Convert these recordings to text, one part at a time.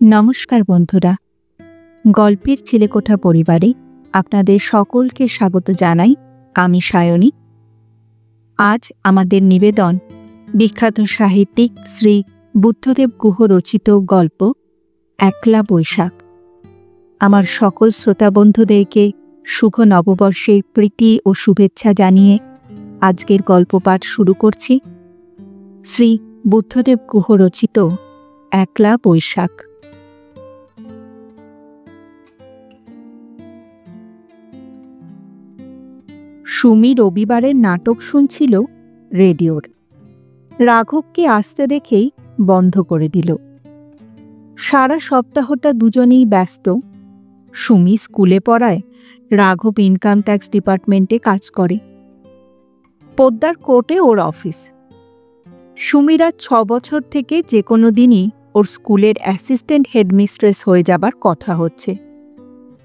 নমস্কার বন্ধুরা, গল্পের চিলেকোঠা পরিবারে আপনাদের সকলকে স্বাগত জানাই। আমি সায়নী। আজ আমাদের নিবেদন বিখ্যাত সাহিত্যিক শ্রী বুদ্ধদেব গুহ রচিত গল্প একলা বৈশাখ। আমার সকল শ্রোতা বন্ধুদেরকে শুভ নববর্ষের প্রীতি ও শুভেচ্ছা জানিয়ে আজকের গল্প পাঠ শুরু করছি। শ্রী বুদ্ধদেব গুহ রচিত একলা বৈশাখ। সুমি রবিবারের নাটক শুনছিল রেডিওর। রাঘবকে আসতে দেখেই বন্ধ করে দিল। সারা সপ্তাহটা দুজনেই ব্যস্ত। সুমি স্কুলে পড়ায়, রাঘব ইনকাম ট্যাক্স ডিপার্টমেন্টে কাজ করে। পোদ্দার কোর্টে ওর অফিস। সুমির আজ 6 বছর থেকে যে কোনো দিনই ওর স্কুলের অ্যাসিস্ট্যান্ট হেডমিস্ট্রেস হয়ে যাবার কথা হচ্ছে।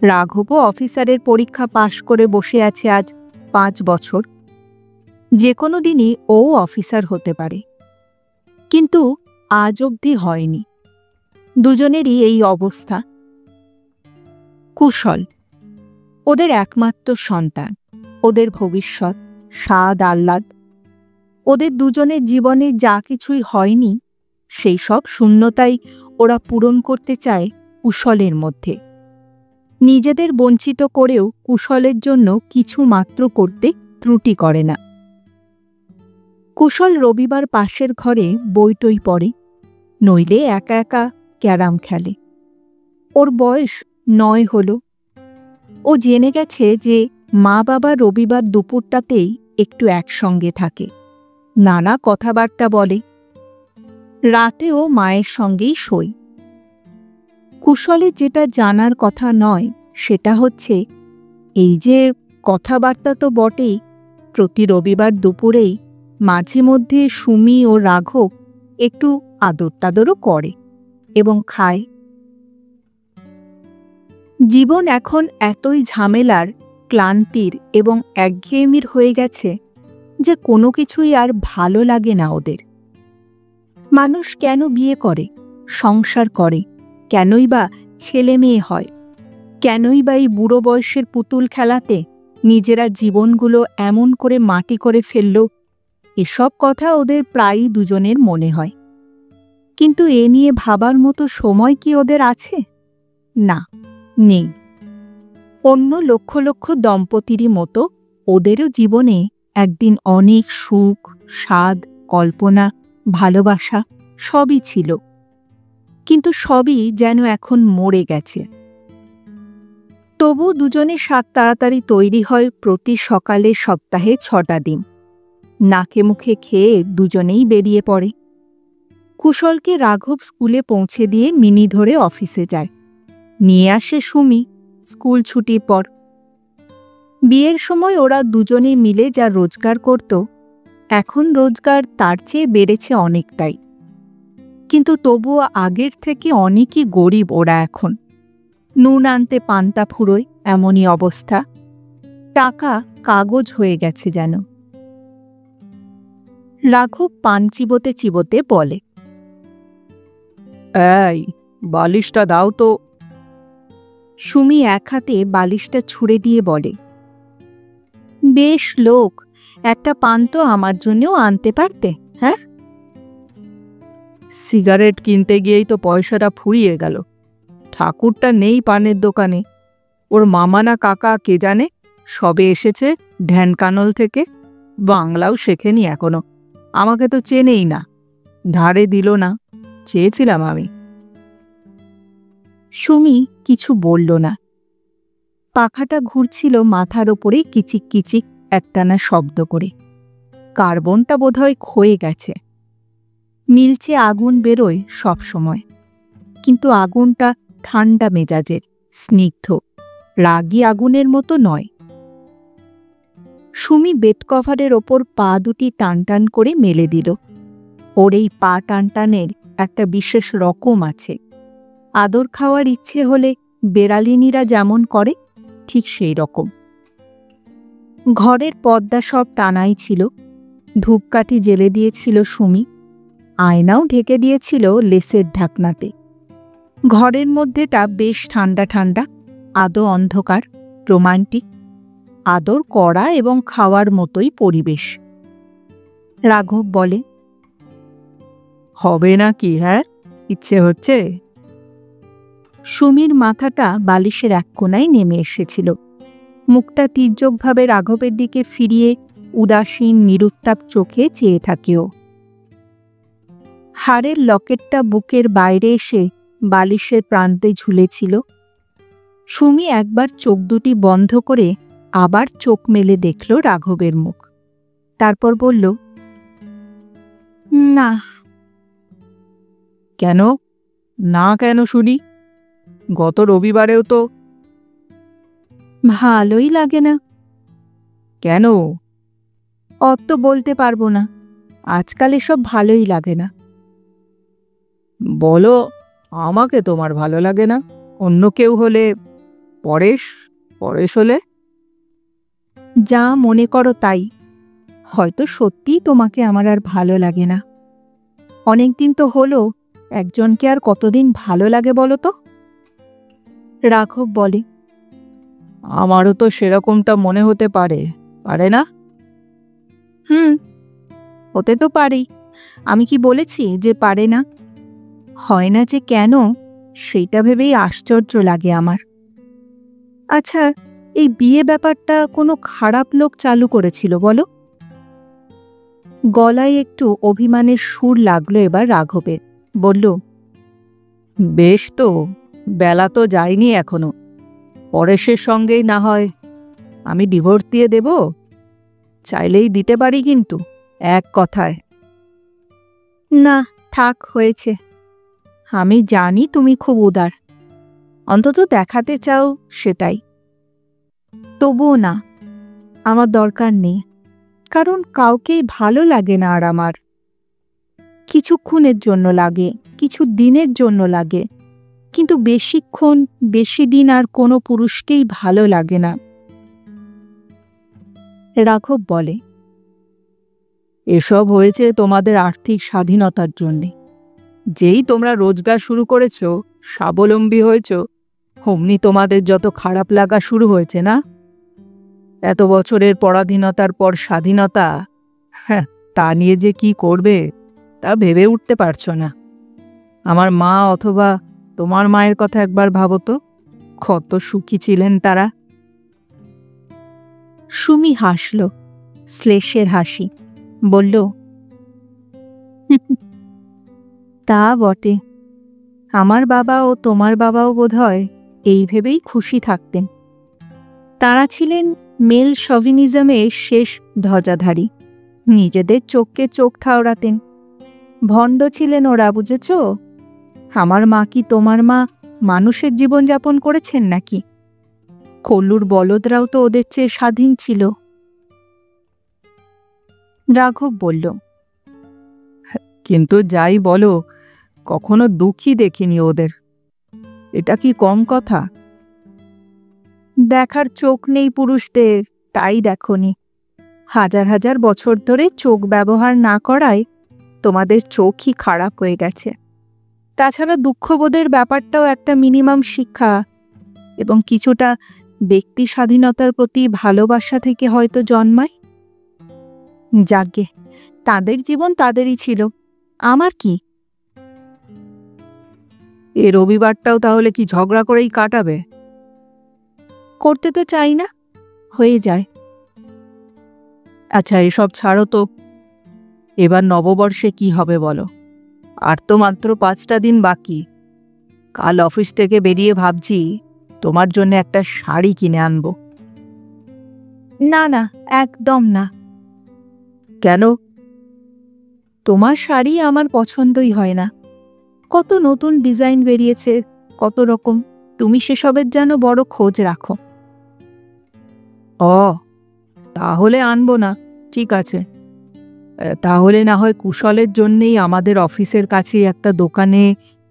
রাঘবও অফিসারের পরীক্ষা পাশ করে বসে আছে আজ 5 বছর। যে কোনো দিনই ও অফিসার হতে পারে, কিন্তু আজ অবধি হয়নি। দুজনেরই এই অবস্থা। কুশল ওদের একমাত্র সন্তান, ওদের ভবিষ্যৎ, স্বাদ আহ্লাদ। ওদের দুজনের জীবনে যা কিছুই হয়নি, সেই সব শূন্যতাই ওরা পূরণ করতে চায় কুশলের মধ্যে। নিজেদের বঞ্চিত করেও কুশলের জন্য কিছু মাত্র করতে ত্রুটি করে না। কুশল রবিবার পাশের ঘরে বইটই পড়ে, নইলে একা একা ক্যারাম খেলে। ওর বয়স 9 হল। ও জেনে গেছে যে মা বাবা রবিবার দুপুরটাতেই একটু একসঙ্গে থাকে, নানা কথাবার্তা বলে। রাতেও মায়ের সঙ্গেই শোয়। কুশলের যেটা জানার কথা নয় সেটা হচ্ছে, এই যে কথাবার্তা তো বটেই, প্রতি রবিবার দুপুরেই মাঝে মধ্যে সুমি ও রাঘব একটু আদর টাদরও করে এবং খায়। জীবন এখন এতই ঝামেলার, ক্লান্তির এবং একঘেয়েমির হয়ে গেছে যে কোনো কিছুই আর ভালো লাগে না ওদের। মানুষ কেন বিয়ে করে, সংসার করে, কেনই বা ছেলে মেয়ে হয়, কেনই বা এই বুড়ো বয়সের পুতুল খেলাতে নিজেরা জীবনগুলো এমন করে মাটি করে ফেলল, এসব কথা ওদের প্রায়ই দুজনের মনে হয়। কিন্তু এ নিয়ে ভাবার মতো সময় কি ওদের আছে? না, নেই। অন্য লক্ষ লক্ষ দম্পতিরই মতো ওদেরও জীবনে একদিন অনেক সুখ, স্বাদ, কল্পনা, ভালোবাসা সবই ছিল, কিন্তু সবই যেন এখন মরে গেছে। তবু দুজনে সাত তাড়াতাড়ি তৈরি হয় প্রতি সকালে সপ্তাহে 6টা দিন। নাকে মুখে খেয়ে দুজনেই বেরিয়ে পড়ে। কুশলকে রাঘব স্কুলে পৌঁছে দিয়ে মিনি ধরে অফিসে যায়। নিয়ে আসে সুমি স্কুল ছুটির পর। বিয়ের সময় ওরা দুজনে মিলে যা রোজগার করত, এখন রোজগার তার চেয়ে বেড়েছে অনেকটাই। কিন্তু তবুও আগের থেকে অনেকই গরিব ওরা এখন। নুন আনতে পান্তা ফুরোয় এমনই অবস্থা। টাকা কাগজ হয়ে গেছে যেন। রাঘব পান চিবোতে চিবোতে বলে, এই বালিশটা দাও তো। সুমি এক হাতে বালিশটা ছুঁড়ে দিয়ে বলে, বেশ লোক, একটা পান তো আমার জন্যও আনতে পারতে। হ্যাঁ, সিগারেট কিনতে গিয়েই তো পয়সাটা ফুরিয়ে গেল। ঠাকুরটা নেই পানের দোকানে। ওর মামা না কাকা কে জানে, সবে এসেছে ঢ্যানকানল থেকে, বাংলাও শেখেনি এখনো। আমাকে তো চেনেই না, ধারে দিল না, চেয়েছিলাম আমি। সুমি কিছু বলল না। পাখাটা ঘুরছিল মাথার ওপরে কিচিক কিচিক একটানা শব্দ করে। কার্বনটা বোধহয় ক্ষয়ে গেছে। নীলচে আগুন বেরোয় সব সময়, কিন্তু আগুনটা ঠান্ডা মেজাজের, স্নিগ্ধ, রাগী আগুনের মতো নয়। সুমি বেড কভারের ওপর পা দুটি টান টান করে মেলে দিল। ওর এই পা টানটানের একটা বিশেষ রকম আছে। আদর খাওয়ার ইচ্ছে হলে বেড়ালিনীরা যেমন করে, ঠিক সেই রকম। ঘরের পর্দা সব টানাই ছিল। ধূপকাঠি জ্বেলে দিয়েছিল সুমি। আয়নাও ঢেকে দিয়েছিল লেসের ঢাকনাতে। ঘরের মধ্যেটা বেশ ঠান্ডা ঠান্ডা, আদো অন্ধকার, রোমান্টিক, আদর করা এবং খাওয়ার মতোই পরিবেশ। রাঘব বলে, হবে না কি? হ্যাঁ, ইচ্ছে হচ্ছে। সুমির মাথাটা বালিশের এক কোণায় নেমে এসেছিল। মুখটা তীর্যকভাবে রাঘবের দিকে ফিরিয়ে উদাসীন নিরুত্তাপ চোখে চেয়ে থাকেও। হাড়ের লকেটটা বুকের বাইরে এসে বালিশের প্রান্তে ঝুলেছিল। সুমি একবার চোখ দুটি বন্ধ করে আবার চোখ মেলে দেখল রাঘবের মুখ। তারপর বলল, না। কেন না? কেন শুনি? গত রবিবারেও তো। ভালোই লাগে না। কেন? অত বলতে পারবো না, আজকাল এসব ভালোই লাগে না। বলো, আমাকে তোমার ভালো লাগে না? অন্য কেউ হলে? পরেশ? পরেশ হলে? যা মনে করো তাই। হয়তো সত্যিই তোমাকে আমার আর ভালো লাগে না। অনেকদিন তো হলো, একজনকে আর কতদিন ভালো লাগে বলো তো? রাঘব বলে, আমারও তো সেরকমটা মনে হতে পারে, পারে না? হতে তো পারেই। আমি কি বলেছি যে পারে না? হয় না যে কেন, সেইটা ভেবেই আশ্চর্য লাগে আমার। আচ্ছা, এই বিয়ে ব্যাপারটা কোনো খারাপ লোক চালু করেছিল বলো? গলায় একটু অভিমানের সুর লাগলো এবার রাঘবের। বলল, বেশ তো, বেলা তো যায়নি এখনো। পরেশের সঙ্গেই না হয় আমি ডিভোর্স দিয়ে দেব। চাইলেই দিতে পারি, কিন্তু এক কথায়। না, থাক, হয়েছে। আমি জানি তুমি খুব উদার, অন্তত দেখাতে চাও সেটাই। তবুও না, আমার দরকার নেই, কারণ কাউকেই ভালো লাগে না আর আমার। কিছুক্ষণের জন্য লাগে, কিছু দিনের জন্য লাগে, কিন্তু বেশিক্ষণ, বেশি দিন আর কোনো পুরুষকেই ভালো লাগে না। রাঘব বলে, এসব হয়েছে তোমাদের আর্থিক স্বাধীনতার জন্যে। যেই তোমরা রোজগার শুরু করেছ, স্বাবলম্বী হয়েছ, অমনি তোমাদের যত খারাপ লাগা শুরু হয়েছে না? এত বছরের পরাধীনতার পর স্বাধীনতা, হ্যাঁ, তা নিয়ে যে কি করবে তা ভেবে উঠতে পারছো না। আমার মা অথবা তোমার মায়ের কথা একবার ভাবো তো, কত সুখী ছিলেন তারা। সুমি হাসল, শ্লেষের হাসি। বলল, তা বটে। আমার বাবা ও তোমার বাবাও বোধহয় এই ভেবেই খুশি থাকতেন। তাঁরা ছিলেন মেল শভিনিজমের শেষ ধ্বজাধারী। নিজেদের চোখকে চোখ ঠাওরাতেন। ভণ্ড ছিলেন ওরা, বুঝেছ? আমার মা কি তোমার মা মানুষের জীবনযাপন করেছেন নাকি? কল্লুর বলদরাও তো ওদের চেয়ে স্বাধীন ছিল। রাঘব বলল, কিন্তু যাই বলো, কখনো দুঃখী দেখিনি ওদের। এটা কি কম কথা? দেখার চোখ নেই পুরুষদের, তাই দেখনি। হাজার হাজার বছর ধরে চোখ ব্যবহার না করায় তোমাদের চোখই খারাপ হয়ে গেছে। তাছাড়া দুঃখবোধের ব্যাপারটাও একটা মিনিমাম শিক্ষা, এবং কিছুটা ব্যক্তি স্বাধীনতার প্রতি ভালোবাসা থেকে হয়তো জন্মায়। যাকে, তাদের জীবন তাদেরই ছিল, আমার কি? এ রবিবারটাও তাহলে কি ঝগড়া করেই কাটাবে? করতে তো চাই না, হয়ে যায়। আচ্ছা, এসব ছাড়ো তো। এবার নববর্ষে কি হবে বলো? আর তো মাত্র 5টা দিন বাকি। কাল অফিস থেকে বেরিয়ে ভাবছি তোমার জন্য একটা শাড়ি কিনে আনবো। না না, একদম না। কেন? তোমার শাড়ি আমার পছন্দই হয় না। কত নতুন ডিজাইন বেরিয়েছে, কত রকম, তুমি সেসবের যেন বড় খোঁজ রাখো। ও, তাহলে আনবো না, ঠিক আছে। তাহলে না হয় কুশলের জন্যেই আমাদের অফিসের কাছেই একটা দোকানে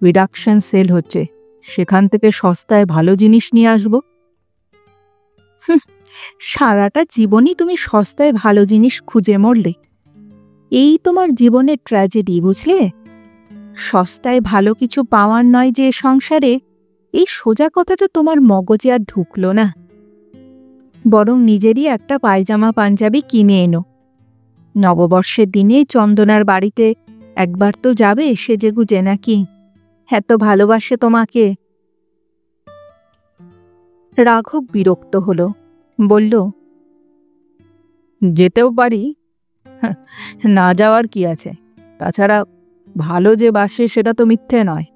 রিডাকশন সেল হচ্ছে, সেখান থেকে সস্তায় ভালো জিনিস নিয়ে আসবো। সারাটা জীবনই তুমি সস্তায় ভালো জিনিস খুঁজে মরলে। এই তোমার জীবনের ট্র্যাজেডি, বুঝলে? সস্তায় ভালো কিছু পাওয়ার নয় যে সংসারে, এই সোজা কথাটা তোমার মগজে আর ঢুকলো না। বরং নিজেরই একটা পায়জামা পাঞ্জাবি কিনে এনো। নববর্ষের দিনে চন্দনার বাড়িতে একবার তো যাবে সেজেগুজে, নাকি? এত ভালোবাসে তোমাকে। রাঘব বিরক্ত হলো, বলল, যেতেও পারি, না যাওয়ার কি আছে? তাছাড়া ভালো যে বাসে সেটা তো মিথ্যে নয়।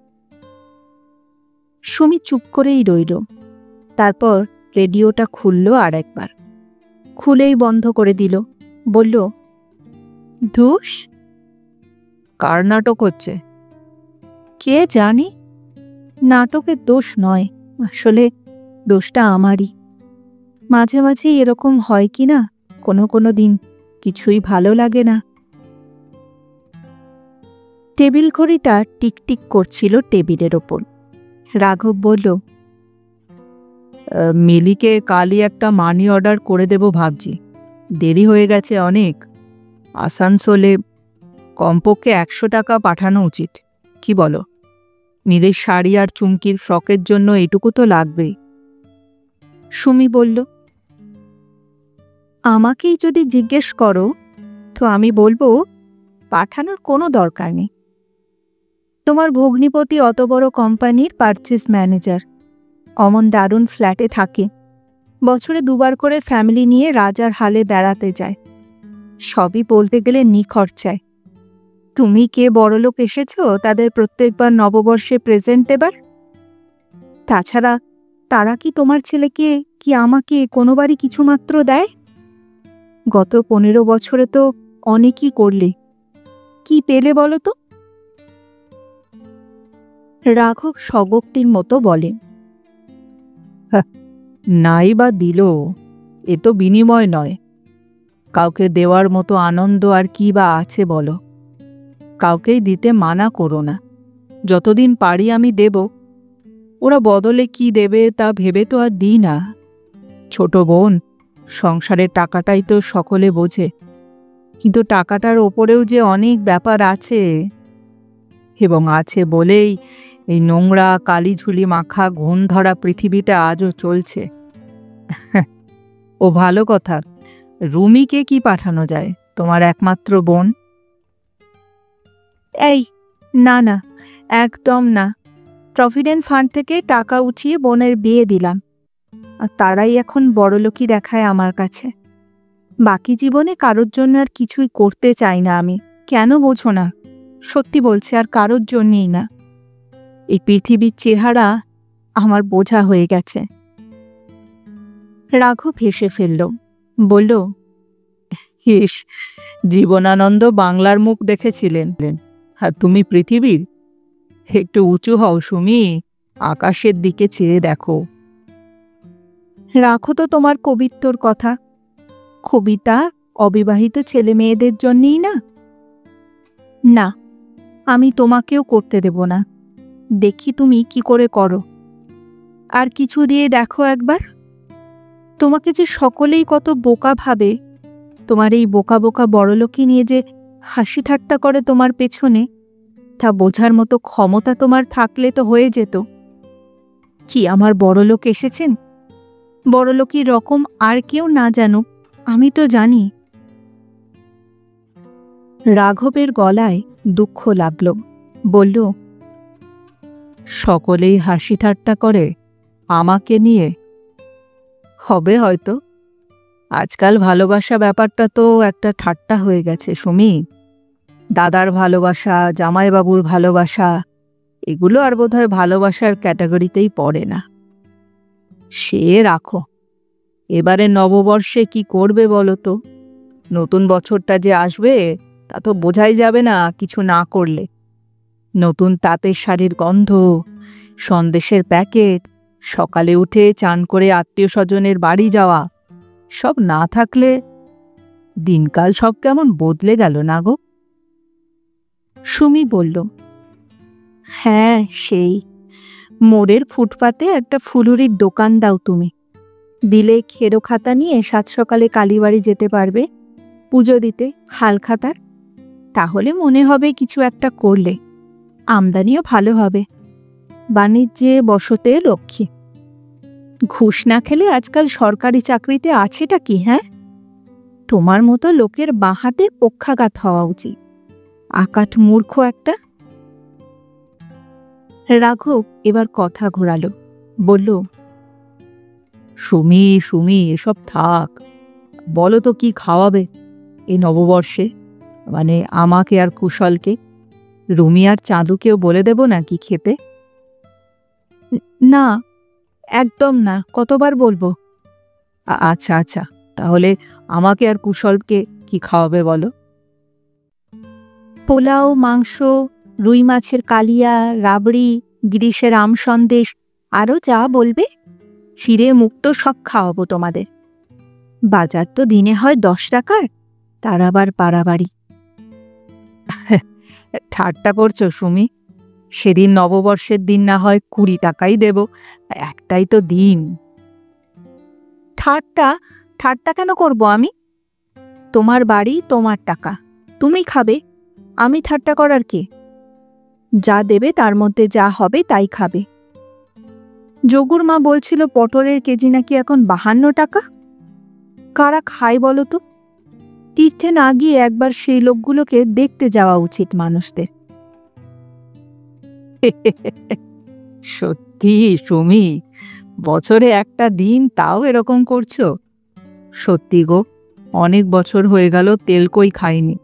সুমি চুপ করেই রইল। তারপর রেডিওটা খুলল আর একবার, খুলেই বন্ধ করে দিল। বলল, ধুস, কার নাটক হচ্ছে? কে জানি। নাটকের দোষ নয়, আসলে দোষটা আমারই। মাঝে মাঝে এরকম হয় কি না, কোনো কোনো দিন কিছুই ভালো লাগে না। টেবিল ঘড়িটা টিকটিক করছিল টেবিলের ওপর। রাঘব বলল, মিলিকে কালই একটা মানি অর্ডার করে দেব ভাবছি। দেরি হয়ে গেছে অনেক। আসানসোলে কমপক্ষে 100 টাকা পাঠানো উচিত, কি বলো? মিলির শাড়ি আর চুমকির ফ্রকের জন্য এটুকু তো লাগবেই। সুমি বলল, আমাকেই যদি জিজ্ঞেস করো তো আমি বলবো পাঠানোর কোনো দরকার নেই। তোমার ভগ্নিপতি অত বড় কোম্পানির পারচেজ ম্যানেজার, অমন দারুণ ফ্ল্যাটে থাকে, বছরে 2বার করে ফ্যামিলি নিয়ে রাজার হালে বেড়াতে যায়, সবই বলতে গেলে নিখরচায়। তুমি কে বড়লোক এসেছো তাদের প্রত্যেকবার নববর্ষে প্রেজেন্ট দেবার? তাছাড়া তারা কি তোমার ছেলেকে কি আমাকে কোনোবারই কিছুমাত্র দেয়? গত 15 বছরে তো অনেকই করলে, কি পেলে বলো তো? রাঘব স্বগক্তির মতো বলে, নাই বা দিল, এ তো বিনিময় নয়। কাউকে দেওয়ার মতো আনন্দ আর কি বা আছে বলো? কাউকেই দিতে মানা করো না, যতদিন পারি আমি দেব। ওরা বদলে কি দেবে তা ভেবে তো আর দিই না। ছোট বোন, সংসারের টাকাটাই তো সকলে বোঝে, কিন্তু টাকাটার ওপরেও যে অনেক ব্যাপার আছে, এবং আছে বলেই এই নোংরা কালিঝুলি মাখা ঘুণ ধরা পৃথিবীটা আজও চলছে। ও ভালো কথা, রুমিকে কি পাঠানো যায়, তোমার একমাত্র বোন? এই, না না, একদম না। প্রভিডেন্ট ফান্ড থেকে টাকা উঠিয়ে বোনের বিয়ে দিলাম, আর তারাই এখন বড়লোকই দেখায় আমার কাছে। বাকি জীবনে কারোর জন্য আর কিছুই করতে চাই না আমি। কেন বোঝো না? সত্যি বলছি, আর কারোর জন্যেই না। এই পৃথিবীর চেহারা আমার বোঝা হয়ে গেছে। রাঘব হেসে ফেলল, বলল, ইস, জীবনানন্দ বাংলার মুখ দেখেছিলেন, আর তুমি পৃথিবীর। একটু উঁচু হও সুমি, আকাশের দিকে চেয়ে দেখো। রাখো তো তোমার কবিত্বর কথা। কবিতা অবিবাহিত ছেলে মেয়েদের জন্যই না? না, আমি তোমাকেও করতে দেব না। দেখি তুমি কি করে করো। আর কিছু দিয়ে দেখো একবার। তোমাকে যে সকলেই কত বোকা ভাবে, তোমার এই বোকা বোকা বড়লোকই নিয়ে যে হাসি ঠাট্টা করে তোমার পেছনে, তা বোঝার মতো ক্ষমতা তোমার থাকলে তো হয়ে যেত। কি আমার বড়লোক এসেছেন? বড়লোকের রকম আর কেউ না জানুক, আমি তো জানি। রাঘবের গলায় দুঃখ লাগল, বলল, সকলেই হাসি ঠাট্টা করে আমাকে নিয়ে? হবে হয়তো। আজকাল ভালোবাসা ব্যাপারটা তো একটা ঠাট্টা হয়ে গেছে সুমি। দাদার ভালোবাসা, জামাইবাবুর ভালোবাসা, এগুলো আর বোধহয় ভালোবাসার ক্যাটাগরিতেই পড়ে না। সে রাখো, এবারে নববর্ষে কি করবে বলো তো? নতুন বছরটা যে আসবে তা তো বোঝাই যাবে না কিছু না করলে। নতুন তাঁতের শাড়ির গন্ধ, সন্দেশের প্যাকেট, সকালে উঠে চান করে আত্মীয় স্বজনের বাড়ি যাওয়া, সব না থাকলে দিনকাল সব কেমন বদলে গেল না গো? সুমি বলল, হ্যাঁ, সেই মোড়ের ফুটপাতে একটা ফুলুরির দোকান দাও তুমি। দিলে খেরো খাতা নিয়ে 7 সকালে কালীবাড়ি যেতে পারবে পুজো দিতে, হালখাতার। তাহলে মনে হবে কিছু একটা করলে। আমদানিও ভালো হবে, বাণিজ্যে বসতে লক্ষ্মী। ঘুষ না খেলে আজকাল সরকারি চাকরিতে আছেটা কি? হ্যাঁ, তোমার মতো লোকের বাহাতে পক্ষাঘাত হওয়া উচিত। আকাট মূর্খ একটা। রাঘব এবার কথা ঘোরালো, বলল, সুমি সুমি এসব থাক, বলো তো কি খাওয়াবে এই নববর্ষে, মানে আমাকে আর কুশলকে। রুমি আর চাঁদুকেও বলে দেব না কি খেতে? না, একদম না, কতবার বলবো। আচ্ছা আচ্ছা, তাহলে আমাকে আর কুশলকে কি খাওয়াবে বলো? পোলাও, মাংস, রুই মাছের কালিয়া, রাবড়ি, গিরিশের আম সন্দেশ, আরও যা বলবে ফিরে মুক্ত সব খাওয়াবো তোমাদের। বাজার তো দিনে হয় 10 টাকার, তার আবার পাড়াবাড়ি। ঠাট্টা করছো সুমি? সেদিন নববর্ষের দিন না হয় 20 টাকাই দেব, একটাই তো দিন। ঠাট্টা ঠাট্টা কেন করব আমি? তোমার বাড়ি, তোমার টাকা, তুমি খাবে, আমি ঠাট্টা করার কে? যা দেবে তার মধ্যে যা হবে তাই খাবে। যোগুর মা বলছিল পটলের কেজি নাকি এখন 52 টাকা। কারা খায় বলো তো? তীর্থে না গিয়ে একবার সেই লোকগুলোকে দেখতে যাওয়া উচিত মানুষদের। সত্যি সুমি, বছরে একটা দিন তাও এরকম করছো? সত্যি গো, অনেক বছর হয়ে গেল তেল কই খাইনি।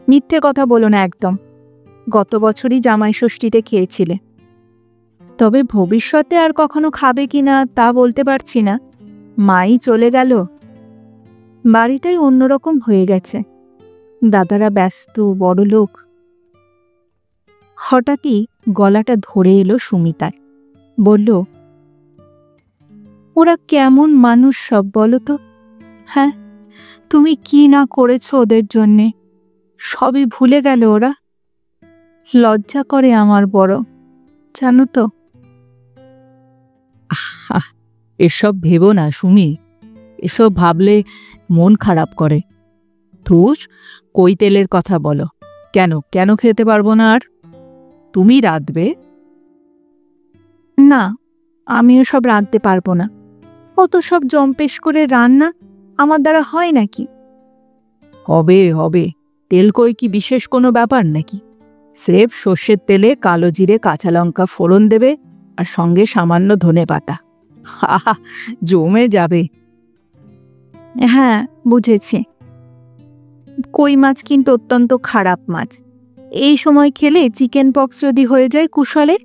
মিথ্যে কথা বলো না একদম, গত বছরই জামাই ষষ্ঠীতে খেয়েছিলে। তবে ভবিষ্যতে আর কখনো খাবে কিনা তা বলতে পারছি না, মাই চলে গেল, বাড়িটাই অন্যরকম হয়ে গেছে, দাদারা ব্যস্ত, বড় লোক। হঠাৎই গলাটা ধরে এলো সুমিতার, বলল, ওরা কেমন মানুষ সব বলো তো? হ্যাঁ, তুমি কি না করেছো ওদের জন্যে, সবই ভুলে গেল ওরা। লজ্জা করে আমার বড়, জানো তো। এসব ভেবো না সুমি, এসব ভাবলে মন খারাপ করে। ধুস, কই তেলের কথা বলো, কেন কেন খেতে পারবো না? আর তুমি রাঁধবে? না, আমিও সব রাঁধতে পারবো না, অত সব জম্পেশ করে রান্না আমার দ্বারা হয় নাকি? হবে হবে, তেল কই কি বিশেষ কোনো ব্যাপার নাকি? স্রেফ সর্ষের তেলে কালো জিরে, কাঁচা লঙ্কা ফোড়ন দেবে, আর সঙ্গে সামান্য ধনেপাতা, আহা, জমে যাবে। হ্যাঁ, বুঝেছি। কই মাছ কিন্তু অত্যন্ত খারাপ মাছ, এই সময় খেলে চিকেন পক্স যদি হয়ে যায় কুশলের।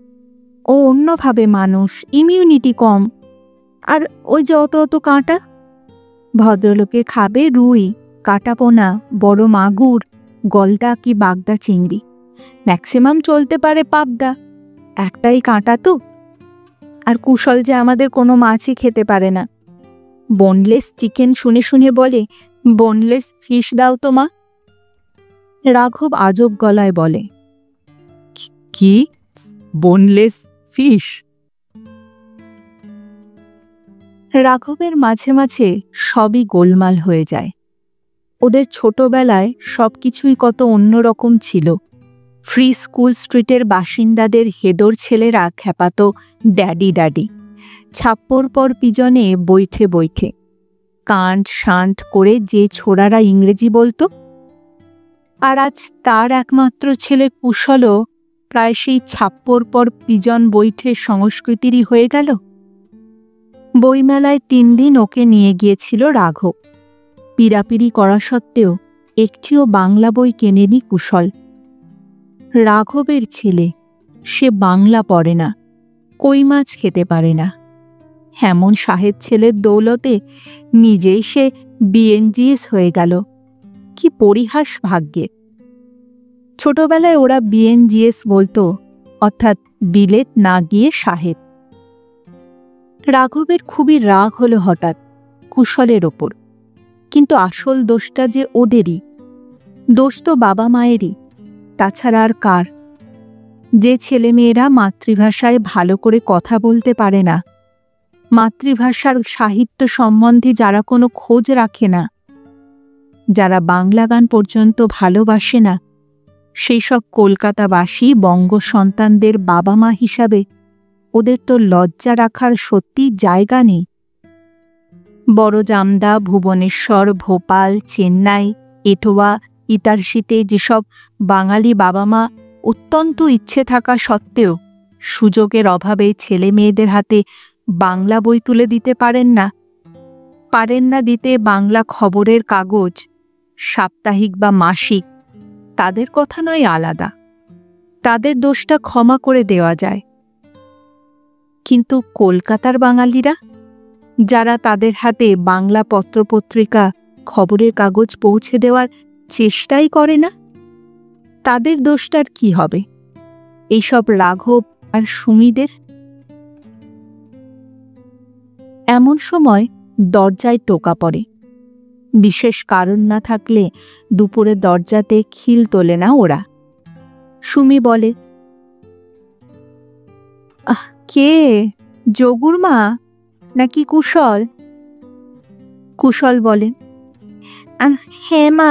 ও অন্যভাবে মানুষ, ইমিউনিটি কম, আর ওই যে অত অত কাঁটা। ভদ্রলোকে খাবে রুই, কাটাপোনা, বড় মাগুর, গলদা কি বাগদা চিংড়ি, ম্যাক্সিমাম চলতে পারে পাবদা, একটাই কাঁটা তো। আর কুশল যে আমাদের কোনো মাছই খেতে পারে না। বোনলেস চিকেন শুনে শুনে বলে, বোনলেস ফিশ দাও তো মা। রাঘব আজব গলায় বলে, কি বোনলেস ফিশ? রাঘবের মাঝে মাঝে সবই গোলমাল হয়ে যায়। ওদের ছোটবেলায় সবকিছুই কত অন্যরকম ছিল। ফ্রি স্কুল স্ট্রিটের বাসিন্দাদের হেদর ছেলেরা খ্যাপাতো ড্যাডি ড্যাডি, ছাপ্পর পর পিজনে বৈঠে বৈঠে কাঁট শাঁট করে যে ছোড়ারা ইংরেজি বলতো। আর আজ তার একমাত্র ছেলে কুশলও প্রায় সেই ছাপ্পর পর পিজন বৈঠে সংস্কৃতিরই হয়ে গেল। বইমেলায় 3 দিন ওকে নিয়ে গিয়েছিল রাঘব। পিড়াপিড়ি করা সত্ত্বেও একটিও বাংলা বই কেনেনি কুশল। রাঘবের ছেলে, সে বাংলা পড়ে না, কই মাছ খেতে পারে না, হেমন সাহেব ছেলের দৌলতে নিজেই সে বিএনজিএস হয়ে গেল। কি পরিহাস ভাগ্যের! ছোটবেলায় ওরা বিএনজিএস বলতো, অর্থাৎ বিলেত না গিয়ে সাহেব। রাঘবের খুবই রাগ হলো হঠাৎ কুশলের ওপর, কিন্তু আসল দোষটা যে ওদেরই। দোষ তো বাবা মায়েরই, তাছাড়া আর কার? যে ছেলেমেয়েরা মাতৃভাষায় ভালো করে কথা বলতে পারে না, মাতৃভাষার সাহিত্য সম্বন্ধে যারা কোনো খোঁজ রাখে না, যারা বাংলা গান পর্যন্ত ভালোবাসে না, সেই সব কলকাতাবাসী বঙ্গ সন্তানদের বাবা মা হিসাবে ওদের তো লজ্জা রাখার সত্যি জায়গা নেই। বড়জামদা, ভুবনেশ্বর, ভোপাল, চেন্নাই, এটোয়া, ইতার্সিতে যেসব বাঙালি বাবা মা অত্যন্ত ইচ্ছে থাকা সত্ত্বেও সুযোগের অভাবে ছেলে মেয়েদের হাতে বাংলা বই তুলে দিতে পারেন না দিতে বাংলা খবরের কাগজ, সাপ্তাহিক বা মাসিক, তাদের কথা নয় আলাদা, তাদের দোষটা ক্ষমা করে দেওয়া যায়। কিন্তু কলকাতার বাঙালিরা, যারা তাদের হাতে বাংলা পত্রপত্রিকা, খবরের কাগজ পৌঁছে দেওয়ার চেষ্টাই করে না, তাদের দোষটার কি হবে এইসব রাঘব আর সুমিদের? এমন সময় দরজায় টোকা পড়ে। বিশেষ কারণ না থাকলে দুপুরে দরজাতে খিল তোলে না ওরা। সুমি বলে, কে? যোগুর মা নাকি কুশল? কুশল বলে, হ্যাঁ মা,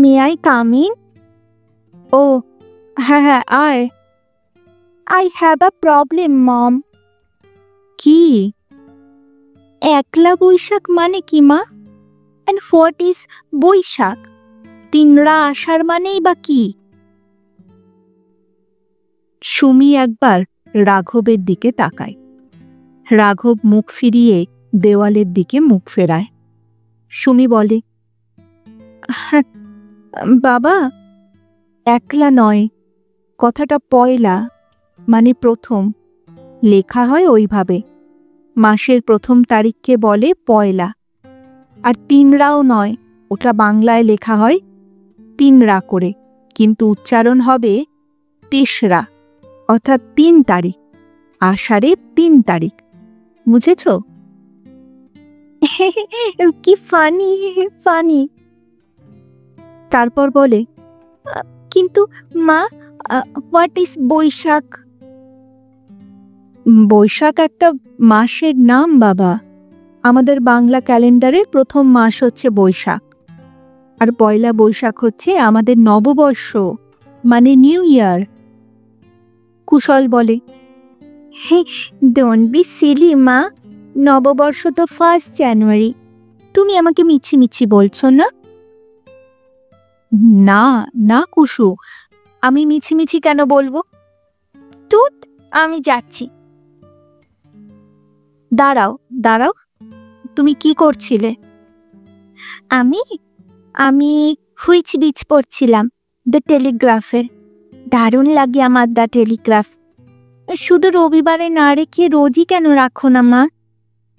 মে আই কাম ইন? ও হ্যাঁ, আয়। I have a problem mom. কি? একলা বৈশাখ মানে কি মা? And what is Baishakh? তিনরা আষাঢ় মানেই বা কি? সুমি একবার রাঘবের দিকে তাকায়। রাঘব মুখ ফিরিয়ে দেওয়ালের দিকে মুখ ফেরায়। সুমি বলে, বাবা, একলা নয়, কথাটা পয়লা মানে প্রথম, লেখা হয় ওইভাবে। মাসের প্রথম তারিখকে বলে পয়লা। আর তিনরাও নয়, ওটা বাংলায় লেখা হয় তিনরা করে, কিন্তু উচ্চারণ হবে তেসরা, অর্থাৎ ৩ তারিখ, আষাঢ়ের ৩ তারিখ। বুঝেছ? কি ফানি ফানি। তারপর বলে, কিন্তু মা, হোয়াট ইজ বৈশাখ? বৈশাখ একটা মাসের নাম বাবা। আমাদের বাংলা ক্যালেন্ডারের প্রথম মাস হচ্ছে বৈশাখ, আর পয়লা বৈশাখ হচ্ছে আমাদের নববর্ষ, মানে নিউ ইয়ার। কুশল বলে, হে, ডোন্ট বি সিলি মা, নববর্ষ তো 1 জানুয়ারি। তুমি আমাকে মিছি মিছি বলছো না? না না কুশু, আমি মিছিমিছি কেন বলবো? তুত, আমি যাচ্ছি। দাঁড়াও, তুমি কি করছিলে? আমি হুইচ বিচ পড়ছিলাম, দ্য টেলিগ্রাফের। দারুণ লাগে আমার দ্য টেলিগ্রাফ। শুধু রবিবারে না রেখে রোজই কেন রাখো না মা?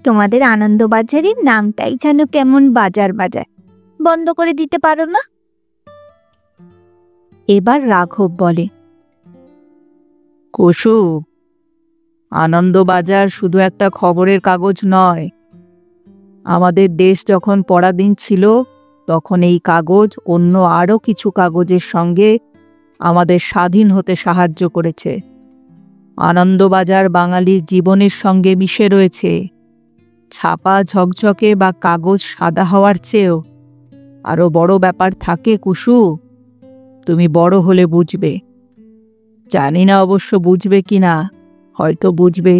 তোমাদের আনন্দবাজারের নামটাই যেন কেমন বাজার বাজার। বন্ধ করে দিতে পারো না? এবার রাঘব বলে, কুশু, আনন্দবাজার শুধু একটা খবরের কাগজ নয়। আমাদের দেশ যখন পরাধীন ছিল, তখন এই কাগজ অন্য আরও কিছু কাগজের সঙ্গে আমাদের স্বাধীন হতে সাহায্য করেছে। আনন্দবাজার বাঙালির জীবনের সঙ্গে মিশে রয়েছে। ছাপা ঝকঝকে বা কাগজ সাদা হওয়ার চেয়েও আরও বড় ব্যাপার থাকে কুশু, তুমি বড় হলে বুঝবে। জানি না অবশ্য বুঝবে কিনা, হয়তো বুঝবে।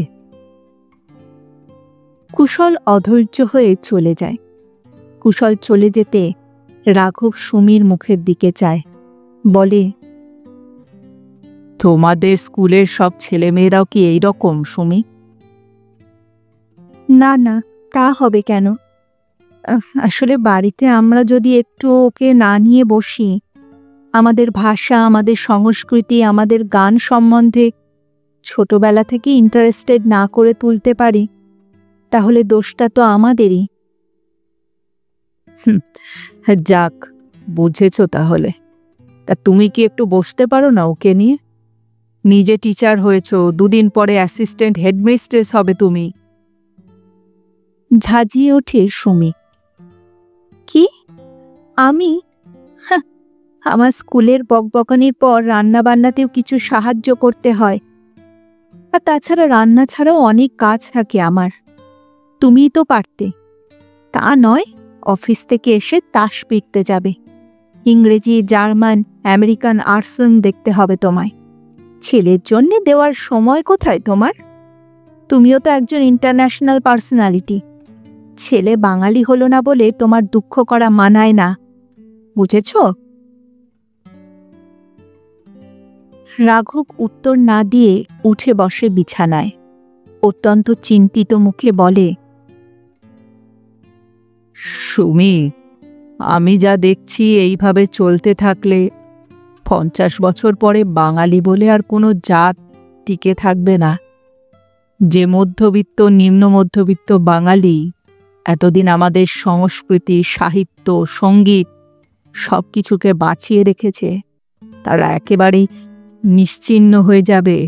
কুশল অধৈর্য হয়ে চলে যায়। কুশল চলে যেতে রাঘব সুমির মুখের দিকে চায়, বলে, তোমাদের স্কুলের সব ছেলেমেয়েরাও কি এই রকম সুমি? না, তা হবে কেন? আসলে বাড়িতে আমরা যদি একটু ওকে না নিয়ে বসি, আমাদের ভাষা, আমাদের সংস্কৃতি, আমাদের গান সম্বন্ধে ছোটবেলা থেকে ইন্টারেস্টেড না করে তুলতে পারি, তাহলে দোষটা তো আমাদেরই। যাক, বুঝেছ তাহলে। তা তুমি কি একটু বসতে পারো না ওকে নিয়ে? নিজে টিচার হয়েছ, 2 দিন পরে অ্যাসিস্ট্যান্ট হেডমিস্ট্রেস হবে তুমি। ঝাঁঝিয়ে ওঠে সুমি। কি? আমি? আমার স্কুলের বকবকানির পর রান্না বান্নাতেও কিছু সাহায্য করতে হয়, আর তাছাড়া রান্না ছাড়াও অনেক কাজ থাকে আমার। তুমিই তো পারতে। তা নয়, অফিস থেকে এসে তাস পিটতে যাবে। ইংরেজি, জার্মান, আমেরিকান আর্ট ফিল্ম দেখতে হবে তোমায়। ছেলের জন্যে দেওয়ার সময় কোথায় তোমার? তুমিও তো একজন ইন্টারন্যাশনাল পার্সোনালিটি। ছেলে বাঙালি হলো না বলে তোমার দুঃখ করা মানায় না, বুঝেছ? রাঘব উত্তর না দিয়ে উঠে বসে বিছানায়। অত্যন্ত চিন্তিত মুখে বলে, সুমি, আমি যা দেখছি এইভাবে চলতে থাকলে 50 বছর পরে বাঙালি বলে আর কোনো জাত টিকে থাকবে না। যে মধ্যবিত্ত নিম্ন মধ্যবিত্ত বাঙালি এতদিন আমাদের সংস্কৃতি, সাহিত্য, সঙ্গীত সব কিছুকে বাঁচিয়ে রেখেছে, তারা একেবারেই নিশ্চিহ্ন হয়ে যাবে।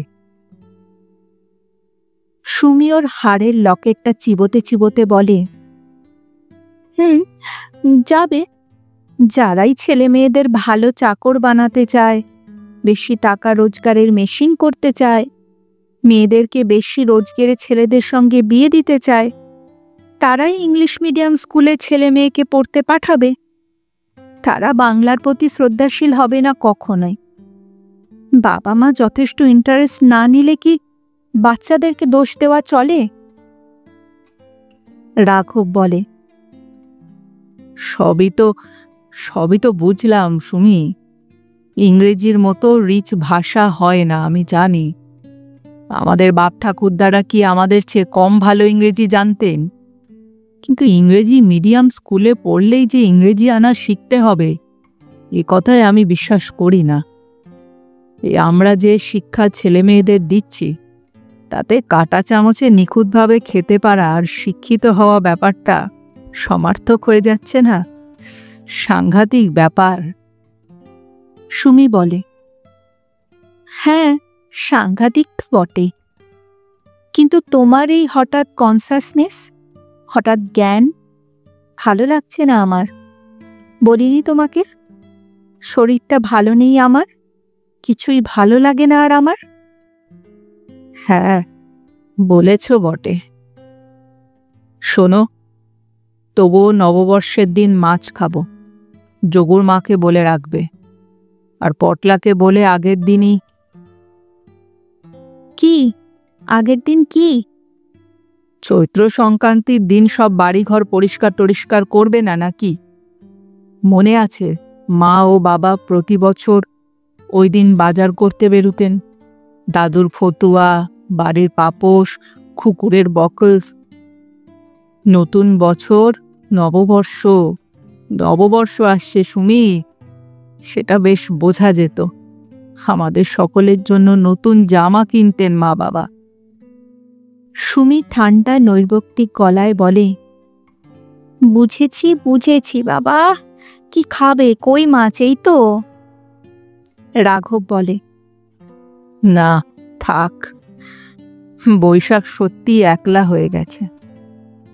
সুমি ওর হাড়ের লকেটটা চিবোতে চিবোতে বলে, যাবে। যারাই ছেলে মেয়েদের ভালো চাকর বানাতে চায়, বেশি টাকা রোজগারের মেশিন করতে চায়, মেয়েদেরকে বেশি রোজগারে ছেলেদের সঙ্গে বিয়ে দিতে চায়, তারাই ইংলিশ মিডিয়াম স্কুলে ছেলে মেয়েকে পড়তে পাঠাবে। তারা বাংলার প্রতি শ্রদ্ধাশীল হবে না কখনোই। বাবা মা যথেষ্ট ইন্টারেস্ট না নিলে কি বাচ্চাদেরকে দোষ দেওয়া চলে? রাঘব বলে, সবই তো বুঝলাম সুমি। ইংরেজির মতো রিচ ভাষা হয় না, আমি জানি। আমাদের বাপ ঠাকুরদারা কি আমাদের চেয়ে কম ভালো ইংরেজি জানতেন? কিন্তু ইংরেজি মিডিয়াম স্কুলে পড়লেই যে ইংরেজি আনা শিখতে হবে, এ কথায় আমি বিশ্বাস করি না। আমরা যে শিক্ষা ছেলে মেয়েদের দিচ্ছি, তাতে কাঁটা চামচে নিখুঁতভাবে খেতে পারা আর শিক্ষিত হওয়া ব্যাপারটা সমার্থক হয়ে যাচ্ছে না? সাংঘাতিক ব্যাপার। সুমি বলে, হ্যাঁ, সাংঘাতিক বটে। কিন্তু তোমার এই হঠাৎ কনসাসনেস, হঠাৎ জ্ঞান ভালো লাগছে না আমার। বলিনি তোমাকে শরীরটা ভালো নেই আমার, কিছুই ভালো লাগে না আর আমার? হ্যাঁ, বলেছ বটে। শোনো, তবুও নববর্ষের দিন মাছ খাবো, যোগুর মাকে বলে রাখবে। আর পটলাকে বলে আগের দিনই। কি আগের দিন? কি? চৈত্র সংক্রান্তির দিন সব বাড়িঘর পরিষ্কার টরিষ্কার করবে না নাকি? মনে আছে মা ও বাবা প্রতি বছর ওই দিন বাজার করতে বেরুতেন। দাদুর ফতুয়া, বাড়ির পাপোশ, কুকুরের বকলস। নতুন বছর, নববর্ষ আসছে সুমি, সেটা বেশ বোঝা যেত। আমাদের সকলের জন্য নতুন জামা কিনতেন মা বাবা। সুমি ঠান্ডা নৈর্ব্যক্তিক গলায় বলে, বুঝেছি বাবা। কি খাবে? কই মাছ? এই তো। রাঘব বলে, না থাক, বৈশাখ সত্যি একলা হয়ে গেছে।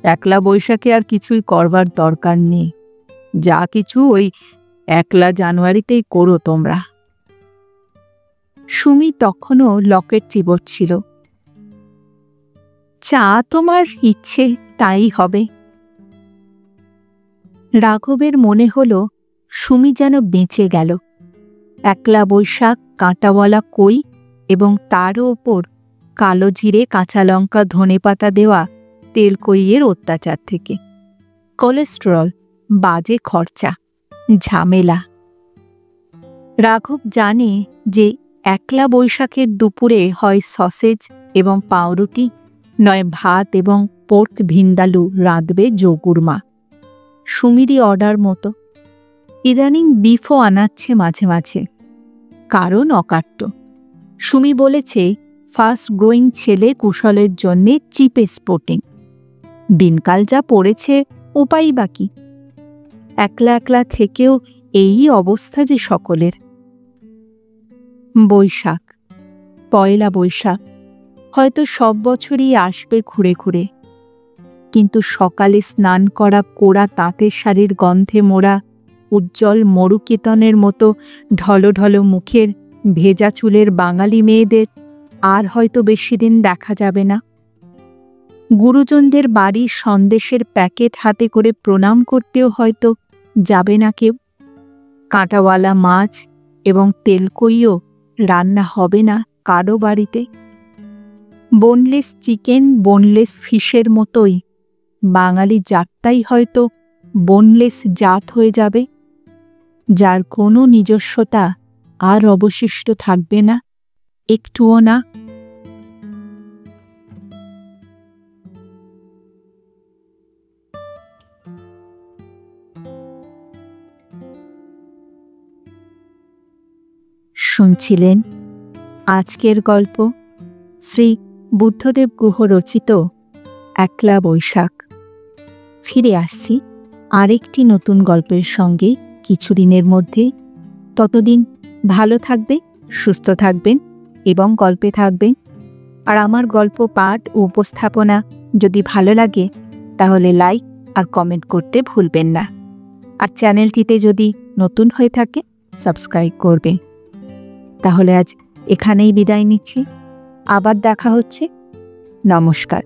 একলা বৈশাখে আর কিছুই করবার দরকার নেই। যা কিছু ওই 1 জানুয়ারিতেই করো তোমরা। সুমি তখনও লকেট চিবোচ্ছিল। যা তোমার ইচ্ছে তাই হবে। রাঘবের মনে হলো সুমি যেন বেঁচে গেল। 1 বৈশাখ, কাঁটাওয়ালা কই এবং তারও ওপর কালো জিরে, কাঁচা লঙ্কা, ধনেপাতা দেওয়া তেলকইয়ের অত্যাচার থেকে। কোলেস্টেরল, বাজে খরচা, ঝামেলা। রাঘব জানে যে 1 বৈশাখের দুপুরে হয় সসেজ এবং পাউরুটি, নয় ভাত এবং পোর্ক ভিন্দালু রাঁধবে যোগুর মা। সুমিরই অর্ডার মতো। ইদানিং বিফও আনাচ্ছে মাঝে মাঝে, কারণ অকাট্য। সুমি বলেছে ফাস্ট গ্রোয়িং ছেলে কুশলের জন্যে চিপ স্পোর্টিং। দিনকাল যা পড়েছে, উপায় বাকি। একলা থেকেও এই অবস্থা যে সকলের। বৈশাখ, পয়লা বৈশাখ হয়তো সব বছরই আসবে ঘুরে ঘুরে, কিন্তু সকালে স্নান করা কোড়া তাঁতের শাড়ির গন্ধে মোড়া উজ্জ্বল মরুকেতনের মতো ঢলো মুখের ভেজা চুলের বাঙালি মেয়েদের আর হয়তো বেশি দিন দেখা যাবে না। গুরুজনদের বাড়ির সন্দেশের প্যাকেট হাতে করে প্রণাম করতেও হয়তো যাবে না কেউ। কাঁটাওয়ালা মাছ এবং তেলকইও রান্না হবে না কারো বাড়িতে। বোনলেস চিকেন, বোনলেস ফিশের মতোই বাঙালি জাতটাই হয়তো বোনলেস জাত হয়ে যাবে, যার কোনো নিজস্বতা আর অবশিষ্ট থাকবে না, একটুও না। শুনছিলেন আজকের গল্প শ্রী বুদ্ধদেব গুহ রচিত একলা বৈশাখ। ফিরে আসছি আরেকটি নতুন গল্পের সঙ্গে কিছুদিনের মধ্যে। ততদিন ভালো থাকবেন, সুস্থ থাকবেন এবং গল্পে থাকবেন। আর আমার গল্প পাঠ ও উপস্থাপনা যদি ভালো লাগে তাহলে লাইক আর কমেন্ট করতে ভুলবেন না। আর চ্যানেলটিতে যদি নতুন হয়ে থাকে সাবস্ক্রাইব করবেন। তাহলে আজ এখানেই বিদায় নিচ্ছি। আবার দেখা হচ্ছে। নমস্কার।